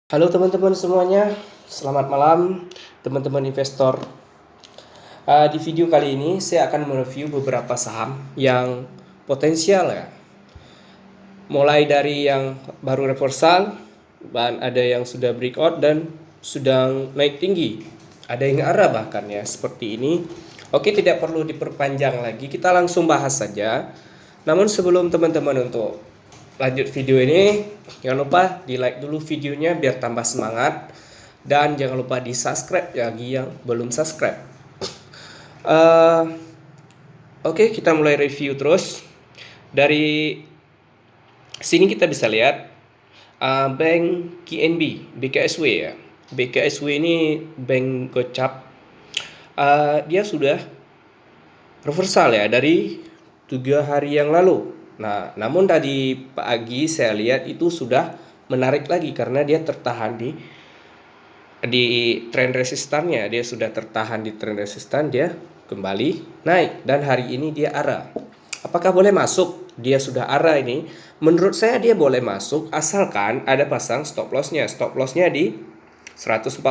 Halo teman-teman semuanya, selamat malam teman-teman investor. Di video kali ini saya akan mereview beberapa saham yang potensial ya. Mulai dari yang baru reversal, dan ada yang sudah breakout dan sedang naik tinggi. Ada yang arah bahkan ya seperti ini. Oke, tidak perlu diperpanjang lagi, kita langsung bahas saja. Namun sebelum teman-teman untuk lanjut video ini, jangan lupa di like dulu videonya biar tambah semangat, dan jangan lupa di subscribe bagi yang belum subscribe. Oke, kita mulai review terus. Dari sini kita bisa lihat bank KNB, BKSW ya. BKSW ini bank gocap. Dia sudah reversal ya dari 3 hari yang lalu. Nah, namun tadi pagi saya lihat itu sudah menarik lagi karena dia tertahan di tren resistannya. Dia sudah tertahan di tren resistan, dia kembali naik dan hari ini dia arah. Apakah boleh masuk? Dia sudah arah ini. Menurut saya dia boleh masuk asalkan ada pasang stop lossnya. Stop lossnya di 142.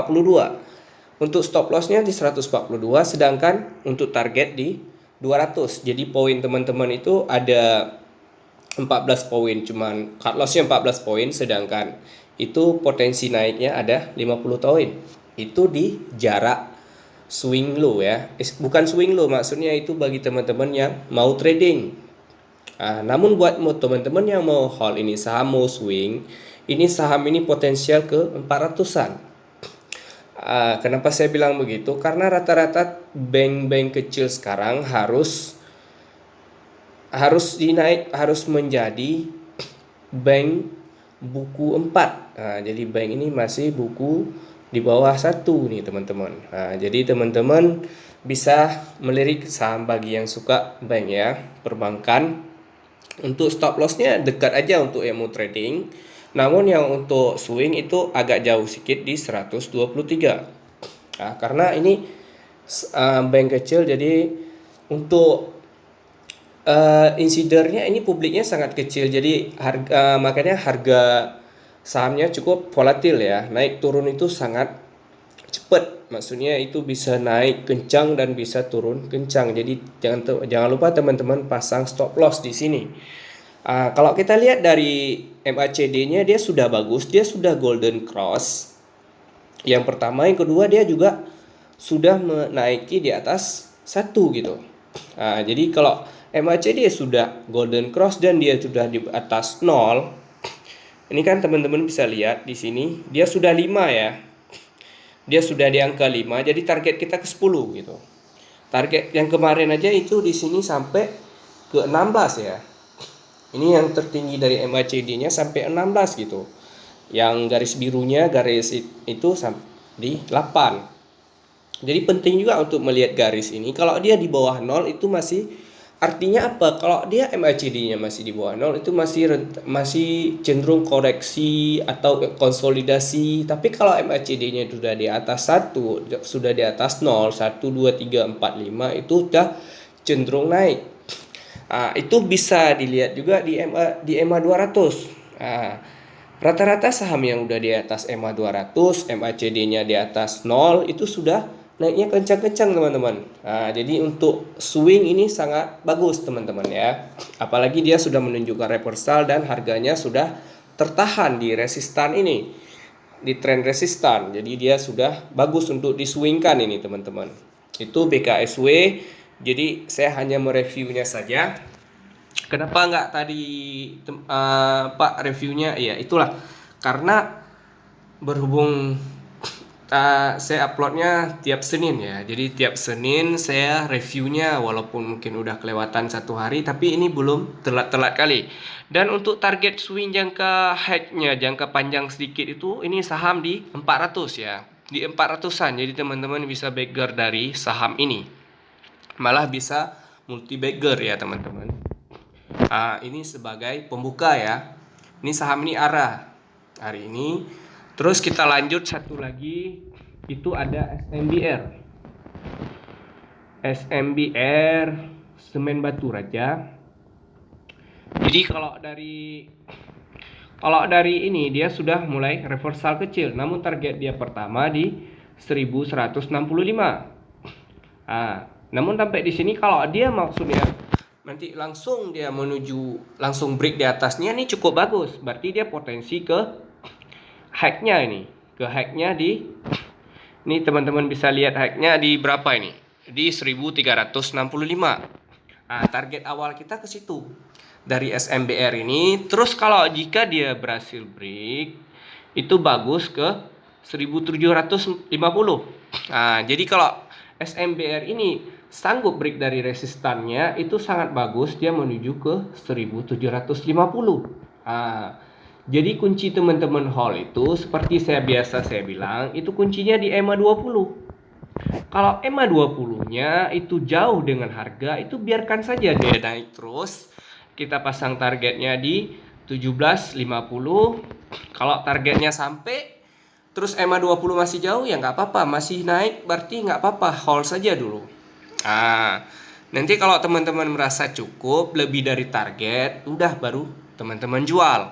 Untuk stop lossnya di 142, sedangkan untuk target di 200. Jadi poin teman-teman itu ada 14 poin, cuman cut lossnya 14 poin, sedangkan itu potensi naiknya ada 50 poin. Itu di jarak swing low ya. Bukan swing low, maksudnya itu bagi teman-teman yang mau trading. Namun buat teman-teman yang mau hold ini saham mau swing, ini saham ini potensial ke 400-an. Kenapa saya bilang begitu? Karena rata-rata bank-bank kecil sekarang harus menjadi bank buku 4. Jadi bank ini masih buku di bawah 1 nih teman-teman. Jadi teman-teman bisa melirik saham bagi yang suka bank ya, perbankan. Untuk stop lossnya dekat aja untuk yang mau trading. Namun yang untuk swing itu agak jauh sedikit di 123. Karena ini bank kecil, jadi untuk insidernya ini publiknya sangat kecil, jadi makanya harga sahamnya cukup volatil ya. Naik turun itu sangat cepat, maksudnya itu bisa naik kencang dan bisa turun kencang. Jadi jangan lupa teman-teman pasang stop loss di sini. Kalau kita lihat dari MACD-nya dia sudah bagus, dia sudah golden cross. Yang pertama, yang kedua dia juga sudah menaiki di atas 1 gitu. Jadi kalau MACD sudah golden cross dan dia sudah di atas 0, ini kan teman-teman bisa lihat di sini dia sudah 5 ya. Dia sudah di angka 5, jadi target kita ke 10 gitu. Target yang kemarin aja itu di sini sampai ke 16 ya. Ini yang tertinggi dari MACD-nya sampai 16 gitu. Yang garis birunya garis itu di 8. Jadi penting juga untuk melihat garis ini. Kalau dia di bawah 0 itu masih artinya apa? Kalau dia MACD-nya masih di bawah 0 itu masih cenderung koreksi atau konsolidasi. Tapi kalau MACD-nya sudah di atas 1, sudah di atas 0, 1 2 3 4 5 itu sudah cenderung naik. Itu bisa dilihat juga di EMA 200. Rata-rata saham yang udah di atas EMA 200, MACD-nya di atas 0 itu sudah naiknya kencang-kencang teman-teman. Jadi untuk swing ini sangat bagus teman-teman ya. Apalagi dia sudah menunjukkan reversal dan harganya sudah tertahan di resistan ini, di tren resistan. Jadi dia sudah bagus untuk diswingkan ini teman-teman. Itu BKSW. Jadi saya hanya mereviewnya saja. Kenapa nggak tadi Pak reviewnya? Ya itulah karena berhubung saya uploadnya tiap Senin ya. Jadi tiap Senin saya reviewnya, walaupun mungkin udah kelewatan 1 hari, tapi ini belum telat-telat kali. Dan untuk target swing jangka high-nya, jangka panjang sedikit itu, ini saham di 400 ya. Di 400-an. Jadi teman-teman bisa bagger dari saham ini. Malah bisa multi bagger ya teman-teman. Ini sebagai pembuka ya. Ini saham ini arah hari ini. Terus kita lanjut satu lagi, itu ada SMBR Semen Batu Raja. Jadi Kalau dari ini dia sudah mulai reversal kecil, namun target dia pertama di 1165. Namun sampai di sini kalau dia maksudnya nanti langsung dia menuju langsung break di atasnya, ini cukup bagus. Berarti dia potensi ke high-nya ini. Ke high-nya di ini teman-teman bisa lihat high-nya di berapa ini? Di 1365. Target awal kita ke situ. Dari SMBR ini, terus kalau jika dia berhasil break, itu bagus ke 1750. Jadi kalau SMBR ini sanggup break dari resistannya, itu sangat bagus dia menuju ke 1750. Jadi kunci teman-teman hold itu seperti saya bilang, itu kuncinya di EMA 20. Kalau EMA 20-nya itu jauh dengan harga, itu biarkan saja dia naik terus. Kita pasang targetnya di 1750. Kalau targetnya sampai terus EMA 20 masih jauh, ya nggak apa-apa, masih naik berarti nggak apa-apa, hold saja dulu. Nanti kalau teman-teman merasa cukup lebih dari target, udah baru teman-teman jual.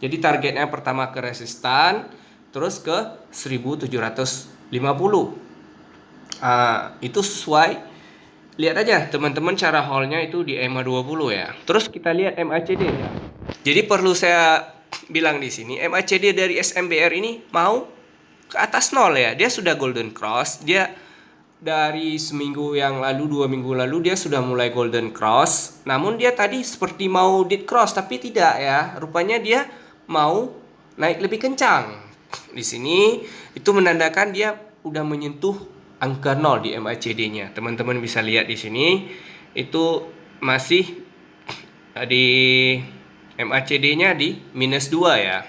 Jadi targetnya pertama ke resistan, terus ke 1750. Itu sesuai. Lihat aja teman-teman cara haulnya itu di EMA 20 ya. Terus kita lihat MACD ya. Jadi perlu saya bilang di sini, MACD dari SMBR ini mau ke atas 0 ya. Dia sudah golden cross. Dia dari seminggu yang lalu, 2 minggu lalu dia sudah mulai golden cross. Namun dia tadi seperti mau dead cross, tapi tidak ya. Rupanya dia mau naik lebih kencang. Di sini itu menandakan dia udah menyentuh angka 0 di MACD-nya. Teman-teman bisa lihat di sini itu masih di MACD-nya di minus 2 ya.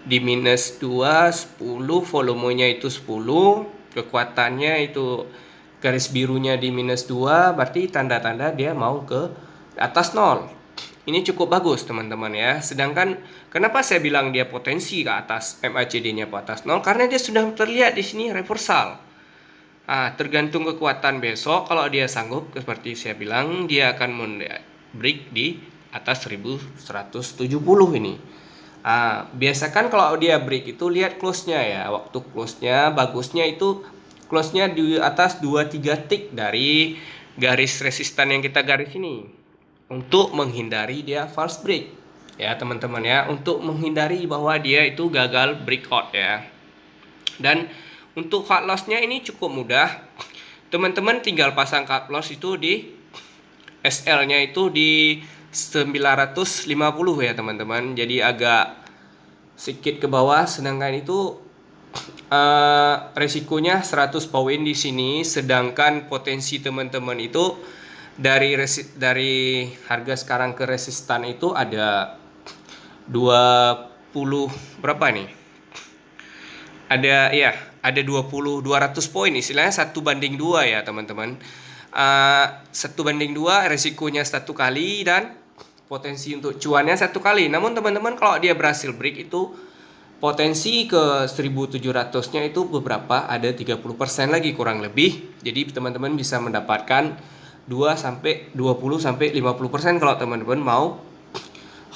Di minus 2, 10, volumenya itu 10, kekuatannya itu garis birunya di minus 2, berarti tanda-tanda dia mau ke atas 0. Ini cukup bagus teman-teman ya. Sedangkan kenapa saya bilang dia potensi ke atas, MACD-nya ke atas 0? Karena dia sudah terlihat di sini reversal. Tergantung kekuatan besok. Kalau dia sanggup, seperti saya bilang, dia akan break di atas 1170 ini. Biasakan kalau dia break itu lihat close-nya ya. Waktu close-nya bagusnya itu close-nya di atas 2-3 tick dari garis resistan yang kita garis ini. Untuk menghindari dia false break ya teman-teman ya, untuk menghindari bahwa dia itu gagal breakout ya. Dan untuk cut loss-nya ini cukup mudah. Teman-teman tinggal pasang cut loss itu di SL-nya itu di 950 ya teman-teman. Jadi agak sedikit ke bawah, sedangkan itu resikonya 100 poin di sini, sedangkan potensi teman-teman itu dari harga sekarang ke resistan itu ada 20 berapa nih? Ada 200 poin, istilahnya 1:2 ya teman-teman. 1:2 resikonya 1 kali dan potensi untuk cuannya 1 kali. Namun teman-teman kalau dia berhasil break itu potensi ke 1700-nya itu beberapa ada 30% lagi kurang lebih. Jadi teman-teman bisa mendapatkan 20 sampai 50% kalau teman-teman mau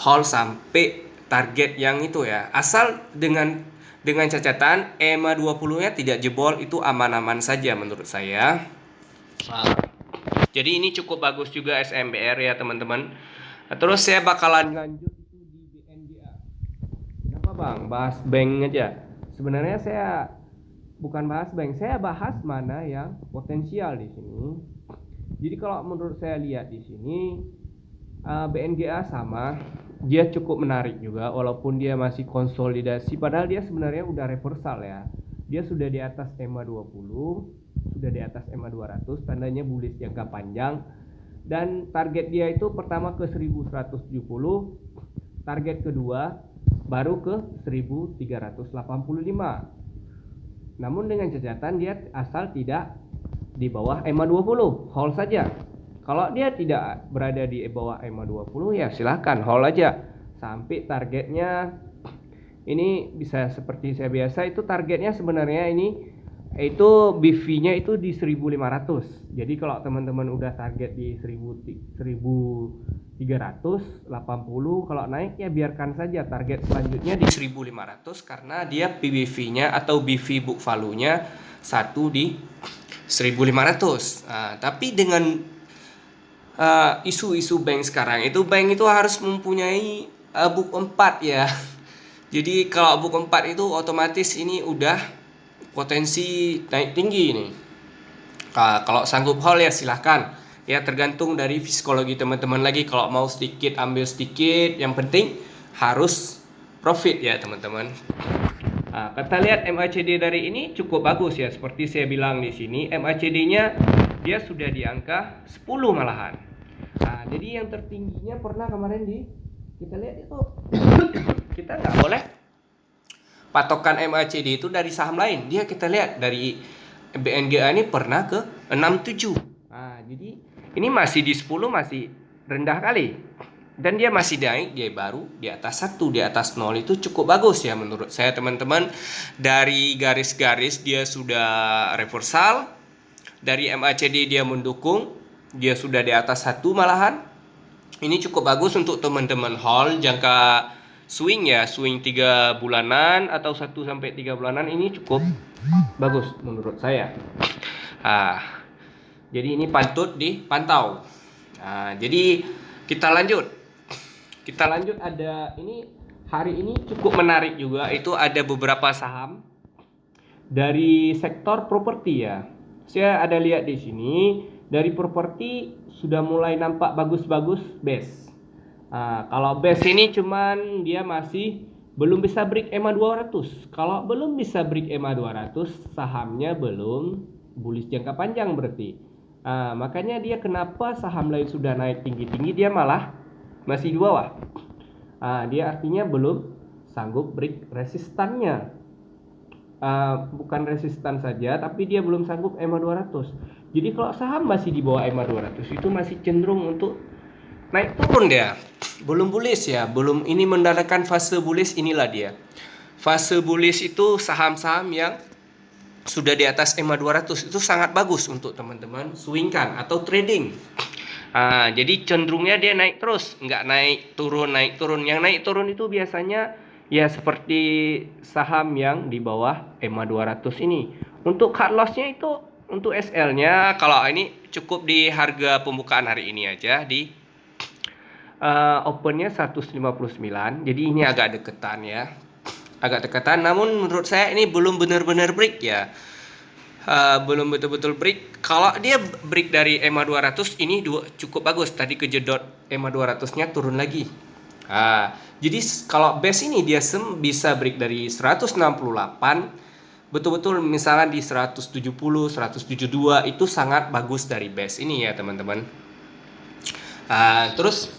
hold sampai target yang itu ya. Asal dengan catatan EMA 20-nya tidak jebol, itu aman-aman saja menurut saya. Jadi ini cukup bagus juga SMBR ya teman-teman. Terus saya bakalan lanjut itu di BNDA. Kenapa Bang? Bahas bank aja. Sebenarnya saya bukan bahas bank, saya bahas mana yang potensial di sini. Jadi kalau menurut saya lihat di sini BNGA sama, dia cukup menarik juga walaupun dia masih konsolidasi, padahal dia sebenarnya udah reversal ya. Dia sudah di atas EMA 20, sudah di atas EMA 200, tandanya bullish jangka panjang. Dan target dia itu pertama ke 1170, target kedua baru ke 1385. Namun dengan catatan dia asal tidak di bawah EMA 20, hold saja. Kalau dia tidak berada di bawah EMA 20 ya silahkan hold aja sampai targetnya ini bisa seperti saya biasa, itu targetnya sebenarnya ini Itu BV-nya itu di 1500. Jadi kalau teman-teman udah target di 1380, kalau naik ya biarkan saja target selanjutnya di 1500 karena dia PBV-nya atau BV book value-nya satu di 1500. Tapi dengan isu-isu bank sekarang itu, bank itu harus mempunyai book 4 ya. Jadi kalau book 4 itu otomatis ini udah potensi naik tinggi nih. Kalau sanggup hold ya silahkan. Ya tergantung dari psikologi teman-teman lagi. Kalau mau sedikit ambil sedikit. Yang penting harus profit ya teman-teman. Kita lihat MACD dari ini cukup bagus ya. Seperti saya bilang di sini, MACD-nya dia sudah di angka 10 malahan. Jadi yang tertingginya pernah kemarin kita lihat itu kita nggak boleh patokan MACD itu dari saham lain. Dia kita lihat dari BNGA ini pernah ke 67. Jadi ini masih di 10, masih rendah kali. Dan dia masih naik, dia baru di atas 1, di atas 0 itu cukup bagus ya menurut saya teman-teman. Dari garis-garis dia sudah reversal. Dari MACD dia mendukung, dia sudah di atas 1 malahan. Ini cukup bagus untuk teman-teman hold jangka swing ya, swing 3 bulanan atau 1 sampai 3 bulanan ini cukup bagus menurut saya. Jadi ini patut dipantau. Jadi kita lanjut ada ini hari ini cukup menarik juga, itu ada beberapa saham dari sektor properti ya. Saya ada lihat di sini dari properti sudah mulai nampak bagus-bagus base. Kalau base ini cuman dia masih belum bisa break EMA 200. Kalau belum bisa break EMA 200, sahamnya belum bullish jangka panjang berarti. Makanya dia kenapa saham lain sudah naik tinggi-tinggi dia malah masih di bawah. Dia artinya belum sanggup break resistannya. Bukan resistan saja, tapi dia belum sanggup EMA 200. Jadi kalau saham masih di bawah EMA 200 itu masih cenderung untuk naik turun dia. Belum bullish ya, belum ini mendapatkan fase bullish. Inilah dia. Fase bullish itu saham-saham yang sudah di atas EMA 200 itu sangat bagus untuk teman-teman swingkan atau trading. Jadi cenderungnya dia naik terus, nggak naik turun. Yang naik turun itu biasanya ya seperti saham yang di bawah EMA 200 ini. Untuk cut loss-nya itu untuk SL-nya kalau ini cukup di harga pembukaan hari ini aja di opennya 159. Jadi ini agak deketan ya. Namun menurut saya ini belum benar-benar break ya. Belum betul-betul break. Kalau dia break dari EMA 200 ini cukup bagus. Tadi kejedot EMA 200-nya turun lagi. Jadi kalau base ini dia bisa break dari 168, betul-betul misalnya di 170, 172 itu sangat bagus dari base ini ya teman-teman. Terus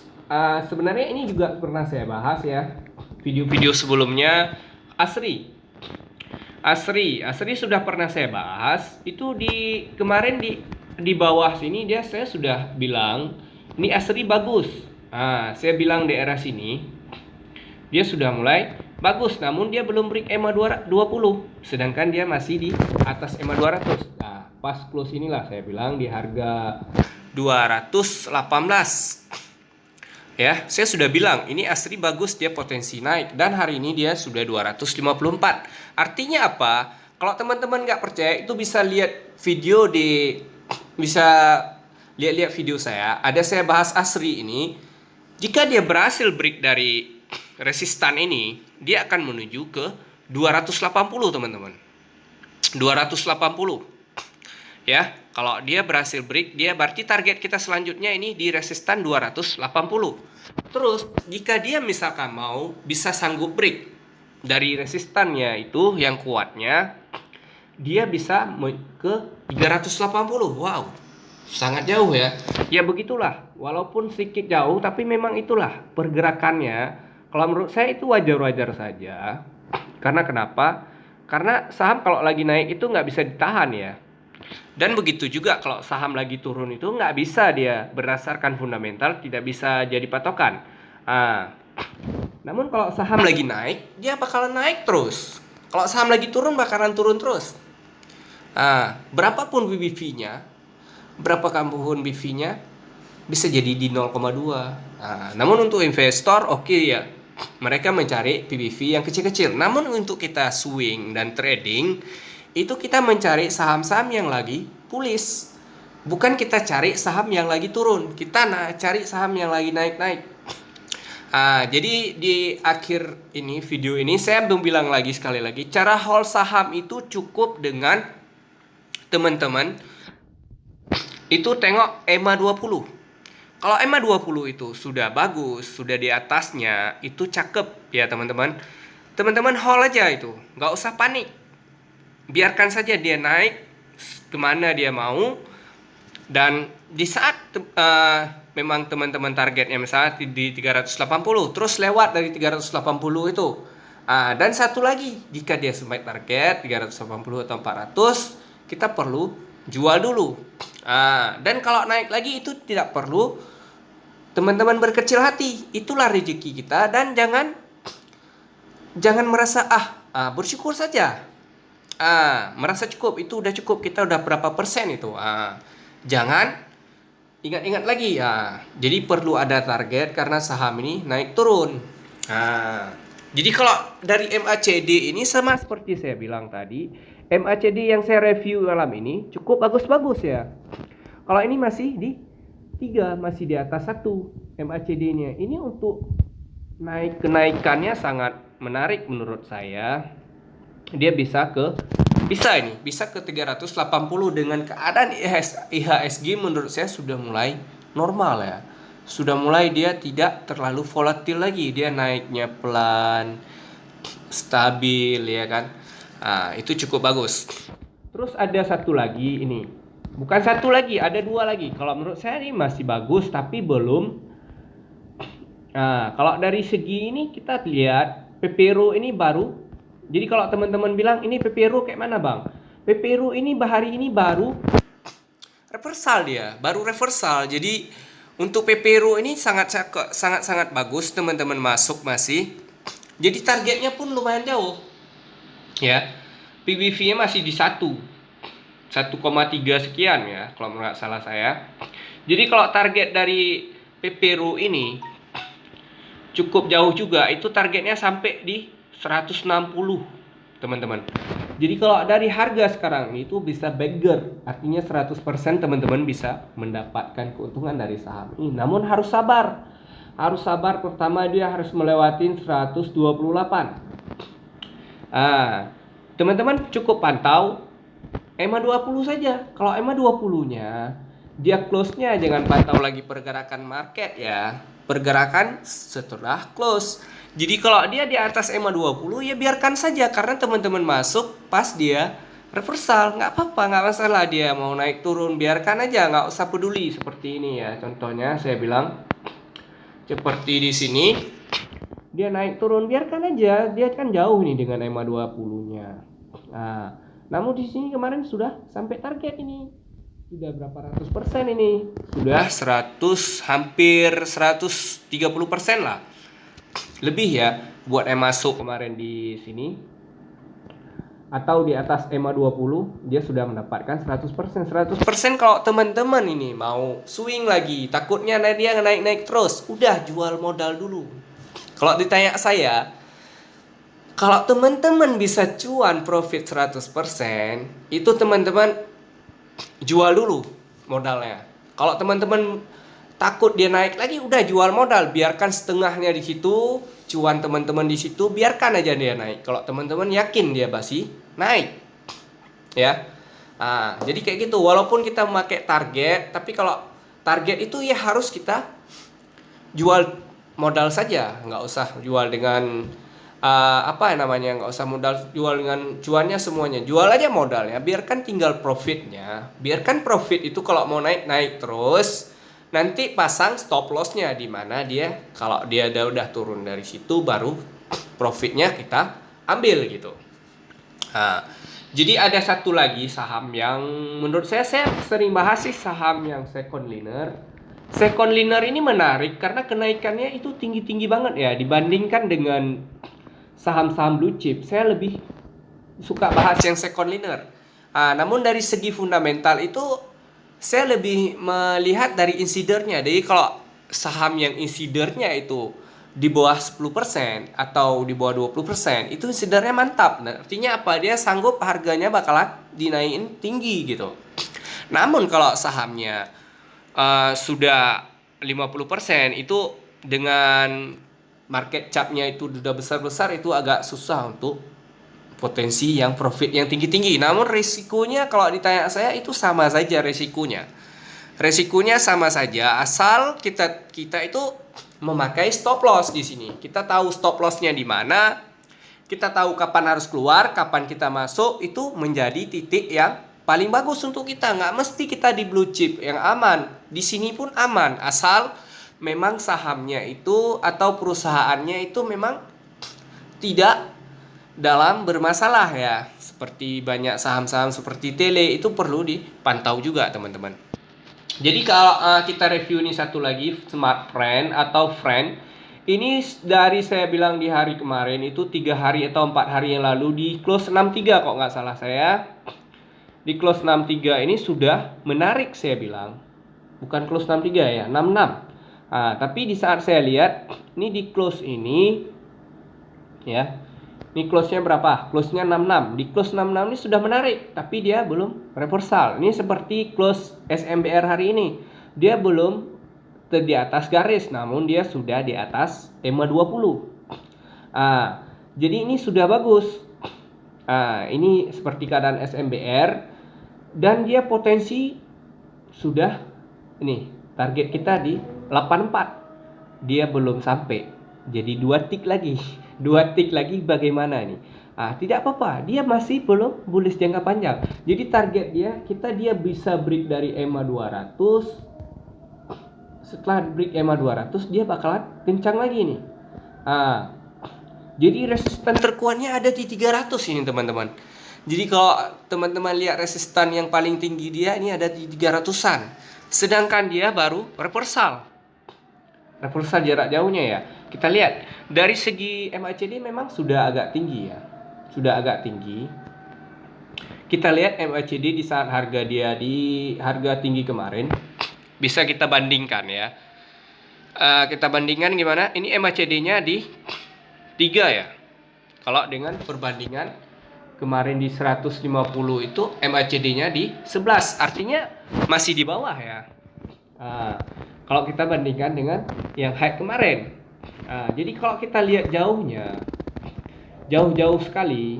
sebenarnya ini juga pernah saya bahas ya video-video sebelumnya. Asri sudah pernah saya bahas. Itu kemarin di bawah sini saya sudah bilang ini Asri bagus. Saya bilang daerah sini dia sudah mulai bagus, namun dia belum break EMA 20, sedangkan dia masih di atas EMA 200. Pas close inilah saya bilang di harga 218. Ya, saya sudah bilang ini Asri bagus, dia potensi naik, dan hari ini dia sudah 254. Artinya apa? Kalau teman-teman nggak percaya itu bisa lihat video lihat video saya. Ada saya bahas Asri ini. Jika dia berhasil break dari resistan ini, dia akan menuju ke 280 teman-teman. 280. Ya, kalau dia berhasil break, dia berarti target kita selanjutnya ini di resistan 280. Terus jika dia misalkan bisa sanggup break dari resistannya itu yang kuatnya, dia bisa ke 380. Wow, sangat jauh ya. Ya begitulah, walaupun sedikit jauh tapi memang itulah pergerakannya. Kalau menurut saya itu wajar-wajar saja. Karena kenapa? Karena saham kalau lagi naik itu nggak bisa ditahan ya. Dan begitu juga kalau saham lagi turun itu nggak bisa dia berdasarkan fundamental, tidak bisa jadi patokan. Namun kalau saham lagi naik, dia bakalan naik terus. Kalau saham lagi turun, bakalan turun terus. Berapapun BBV-nya, berapapun BV-nya bisa jadi di 0,2. Namun untuk investor oke ya, mereka mencari PBV yang kecil-kecil. Namun untuk kita swing dan trading itu kita mencari saham-saham yang lagi bullish. Bukan kita cari saham yang lagi turun, kita cari saham yang lagi naik-naik. Jadi di akhir ini video ini saya belum bilang lagi sekali lagi, cara hold saham itu cukup dengan teman-teman itu tengok EMA 20. Kalau EMA 20 itu sudah bagus, sudah di atasnya, itu cakep ya teman-teman. Teman-teman hold aja itu, nggak usah panik. Biarkan saja dia naik kemana dia mau. Dan di saat memang teman-teman targetnya misalnya di 380, terus lewat dari 380 itu. Dan satu lagi, jika dia sampai target 380 atau 400, kita perlu jual dulu. Dan kalau naik lagi itu tidak perlu teman-teman berkecil hati. Itulah rezeki kita, dan jangan merasa bersyukur saja. Merasa cukup, itu udah cukup, kita udah berapa persen itu. Jangan ingat-ingat lagi ya. Jadi perlu ada target karena saham ini naik turun. Jadi kalau dari MACD ini sama seperti saya bilang tadi, MACD yang saya review malam ini cukup bagus-bagus ya. Kalau ini masih di 3, masih di atas 1 MACD-nya. Ini untuk kenaikannya sangat menarik menurut saya. Dia bisa ke 380 dengan keadaan IHSG menurut saya sudah mulai normal ya. Sudah mulai dia tidak terlalu volatil lagi, dia naiknya pelan, stabil ya kan. Itu cukup bagus. Terus ada satu lagi ini. Bukan satu lagi, ada 2 lagi. Kalau menurut saya ini masih bagus tapi belum. Kalau dari segi ini kita lihat Pepero ini baru. Jadi kalau teman-teman bilang ini Pepero kayak mana bang? Pepero ini hari ini baru reversal dia, baru reversal. Jadi untuk Pepero ini sangat bagus teman-teman masuk masih. Jadi targetnya pun lumayan jauh. Ya. PBV-nya masih di 1,3 sekian ya kalau nggak salah saya. Jadi kalau target dari Pepero ini cukup jauh juga, itu targetnya sampai di 160 teman-teman. Jadi kalau dari harga sekarang itu bisa beggar, artinya 100% teman-teman bisa mendapatkan keuntungan dari saham ini. Namun harus sabar. Pertama dia harus melewati 128. Teman-teman cukup pantau EMA 20 saja. Kalau EMA 20-nya dia close-nya jangan pantau lagi pergerakan market ya. Pergerakan setelah close. Jadi kalau dia di atas EMA 20 ya biarkan saja, karena teman-teman masuk pas dia reversal, nggak apa-apa, nggak masalah. Dia mau naik turun biarkan aja, nggak usah peduli. Seperti ini ya contohnya saya bilang, seperti di sini dia naik turun biarkan aja, dia kan jauh nih dengan EMA 20-nya. Namun di sini kemarin sudah sampai target ini. Sudah berapa ratus persen ini? Sudah hampir 130% lah. Lebih ya buat yang masuk kemarin di sini. Atau di atas EMA 20 dia sudah mendapatkan 100%. 100% kalau teman-teman ini mau swing lagi, takutnya dia naik-naik terus, udah jual modal dulu. Kalau ditanya saya, kalau teman-teman bisa cuan profit 100%, itu teman-teman jual dulu modalnya. Kalau teman-teman takut dia naik lagi, udah jual modal, biarkan setengahnya di situ, cuan teman-teman di situ, biarkan aja dia naik. Kalau teman-teman yakin dia pasti naik, ya. Jadi kayak gitu. Walaupun kita memakai target, tapi kalau target itu ya harus kita jual modal saja, nggak usah jual dengan nggak usah modal, jual dengan cuannya semuanya, jual aja modalnya, biarkan tinggal profitnya. Biarkan profit itu kalau mau naik terus, nanti pasang stop lossnya di mana dia, kalau dia udah turun dari situ baru profitnya kita ambil gitu. Jadi ada satu lagi saham yang menurut saya sering bahas sih, saham yang second liner. Second liner ini menarik karena kenaikannya itu tinggi-tinggi banget ya dibandingkan dengan saham-saham blue chip. Saya lebih suka bahas yang second liner. Namun dari segi fundamental itu saya lebih melihat dari insidernya. Jadi kalau saham yang insidernya itu di bawah 10% atau di bawah 20%, itu insidernya mantap. Nah, artinya apa? Dia sanggup harganya bakalan dinaikin tinggi gitu. Namun kalau sahamnya sudah 50%, itu dengan market cap-nya itu sudah besar-besar, itu agak susah untuk potensi yang profit yang tinggi-tinggi. Namun risikonya kalau ditanya saya itu sama saja risikonya. Resikonya sama saja asal kita itu memakai stop loss di sini. Kita tahu stop lossnya di mana, kita tahu kapan harus keluar, kapan kita masuk, itu menjadi titik yang paling bagus untuk kita. Nggak mesti kita di blue chip yang aman. Di sini pun aman asal memang sahamnya itu atau perusahaannya itu memang tidak dalam bermasalah ya. Seperti banyak saham-saham seperti Tele itu perlu dipantau juga teman-teman. Jadi kalau kita review ini satu lagi, Smart Friend atau Friend, ini dari saya bilang di hari kemarin itu 3 hari atau 4 hari yang lalu di close 63 kok nggak salah saya. Di close 63 ini sudah menarik saya bilang. Bukan close 63 ya, 66. Tapi di saat saya lihat ini di close ini ya. Ini close-nya berapa? Close-nya 66. Di close 66 ini sudah menarik, tapi dia belum reversal. Ini seperti close SMBR hari ini. Dia belum di atas garis, namun dia sudah di atas EMA 20. Jadi ini sudah bagus. Ini seperti keadaan SMBR dan dia potensi sudah ini target kita di 84. Dia belum sampai. Jadi 2 tick lagi. 2 tick lagi bagaimana nih? Tidak apa-apa, dia masih belum bullish jangka panjang. Jadi target dia bisa break dari EMA 200. Setelah break EMA 200 dia bakalan kencang lagi nih. Jadi resisten terkuatnya ada di 300 ini teman-teman. Jadi kalau teman-teman lihat resisten yang paling tinggi dia ini ada di 300-an. Sedangkan dia baru reversal jarak jauhnya ya. Kita lihat dari segi MACD memang sudah agak tinggi ya. Sudah agak tinggi. Kita lihat MACD di saat harga dia di harga tinggi kemarin. Bisa kita bandingkan ya. Kita bandingkan gimana? Ini MACD-nya di 3 ya. Kalau dengan perbandingan kemarin di 150 itu MACD-nya di 11. Artinya masih di bawah ya. Kalau kita bandingkan dengan yang high kemarin. Jadi kalau kita lihat jauh-jauh sekali,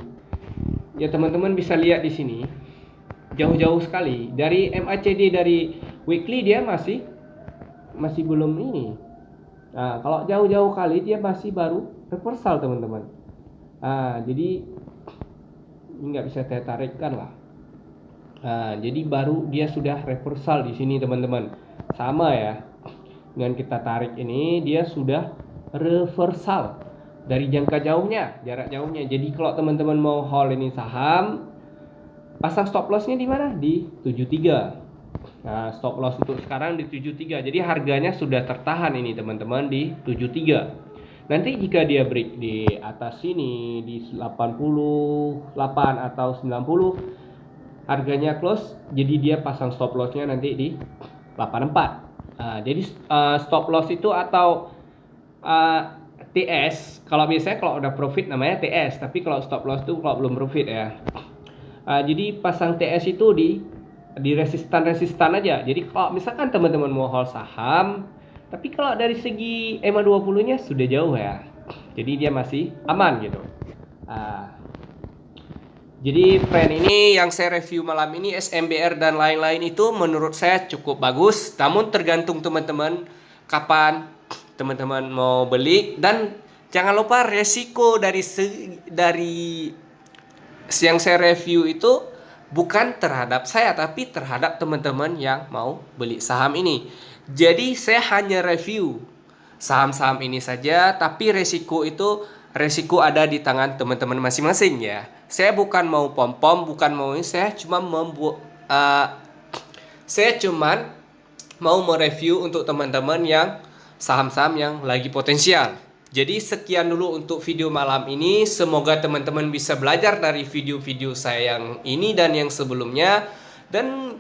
ya teman-teman bisa lihat di sini, jauh-jauh sekali dari MACD dari weekly dia masih belum ini. Kalau jauh-jauh kali dia masih baru reversal teman-teman. Jadi ini nggak bisa saya tarikkan lah. Jadi baru dia sudah reversal di sini teman-teman. Sama ya. Dengan kita tarik ini dia sudah reversal dari jarak jauhnya. Jadi kalau teman-teman mau hold ini saham, pasang stop lossnya di mana? Di 73. Stop loss untuk sekarang di 73. Jadi harganya sudah tertahan ini teman-teman di 73. Nanti jika dia break di atas sini di 88 atau 90, harganya close. Jadi dia pasang stop lossnya nanti di 84. Jadi stop loss itu atau TS, kalau biasanya kalau udah profit namanya TS, tapi kalau stop loss itu kalau belum profit ya. Jadi pasang TS itu di resistan aja. Jadi kalau misalkan teman-teman mau hold saham, tapi kalau dari segi EMA 20-nya sudah jauh ya. Jadi dia masih aman gitu. Jadi friend ini yang saya review malam ini SMBR dan lain-lain itu menurut saya cukup bagus. Namun tergantung teman-teman kapan teman-teman mau beli, dan jangan lupa resiko dari yang saya review itu bukan terhadap saya tapi terhadap teman-teman yang mau beli saham ini. Jadi saya hanya review saham-saham ini saja, tapi resiko ada di tangan teman-teman masing-masing ya. Saya bukan mau pom-pom, bukan mau ini, saya cuma mau mereview untuk teman-teman yang saham-saham yang lagi potensial. Jadi sekian dulu untuk video malam ini. Semoga teman-teman bisa belajar dari video-video saya yang ini dan yang sebelumnya. Dan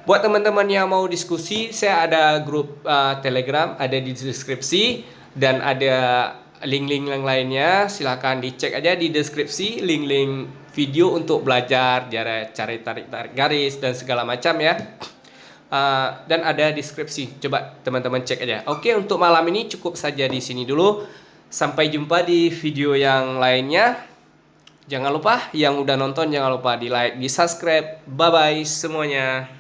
buat teman-teman yang mau diskusi, saya ada grup Telegram, ada di deskripsi, dan ada link-link yang lainnya. Silahkan dicek aja di deskripsi link-link video untuk belajar cara tarik garis dan segala macam ya. Dan ada deskripsi. Coba teman-teman cek aja. Oke, untuk malam ini cukup saja di sini dulu. Sampai jumpa di video yang lainnya. Jangan lupa yang udah nonton jangan lupa di like, di subscribe. Bye bye semuanya.